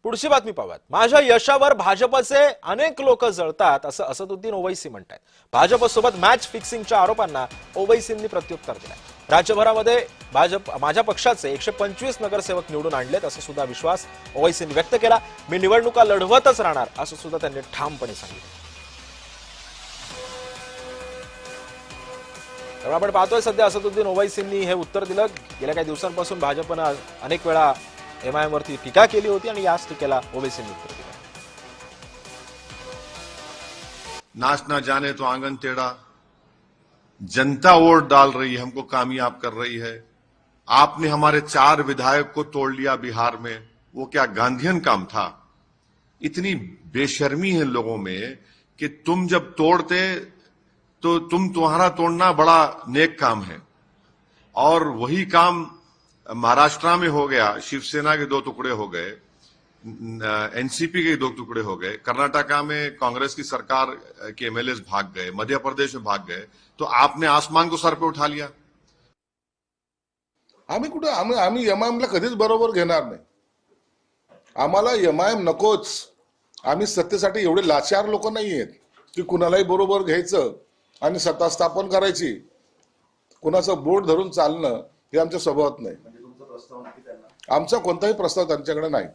पुढची बातमी पाहूयात। माझ्या यशावर भाजपचे अनेक लोक जळतात असं असदुद्दीन ओवैसी म्हणतात। भाजपसोबत मॅच फिक्सिंगच्या आरोपांना ओवैसींनी प्रत्युत्तर दिलंय। राज्यभरामध्ये माझ्या पक्षाचे 125 नगरसेवक निवडून आणलेत असं सुद्धा विश्वास ओवैसींनी व्यक्त केला। मी निवडणुका लढवतच राहणार असं सुद्धा त्यांनी ठामपणे सांगितलं। त्यामुळे आपण पाहतोय सध्या असदुद्दीन ओवैसींनी हे उत्तर दिलं। गेल्या काही दिवसांपासून भाजपनं अनेक वेळा एमआयएम वरती टीका केली होती आणि याच टीकेला ओवैसींनी उत्तर दिलं। नाच ना जाने तो आंगन टेढ़ा, जनता वोट डाल रही है, हमको कामयाब कर रही है। आपने हमारे 4 विधायक को तोड़ लिया बिहार में, वो क्या गांधीयन काम था? इतनी बेशर्मी है लोगों में कि तुम जब तोड़ते तो तुम्हारा तोड़ना बड़ा नेक काम है, और वही काम महाराष्ट्र में हो गया। शिवसेना के 2 टुकड़े हो गए, एनसीपी के 2 टुकड़े हो गए, कर्नाटका में कांग्रेस की सरकार के एमएलए भाग गए, मध्य प्रदेश में भाग गए, तो आपने आसमान को सर पे उठा लिया। आम्ही एमआयएमला कधीच बरोबर घेणार नाही। आम्हाला एमआयएम नकोच। आम्ही सत्तेसाठी एवढे लाचार लोक नाहीयेत की कुणालाही बरोबर घ्यायचं आणि सत्ता स्थापन करायची। कुणाचं बोट धरून चालणं हे आमच्या स्वभावात नाही। आमचा कोणताही प्रस्ताव त्यांच्याकडे नाही।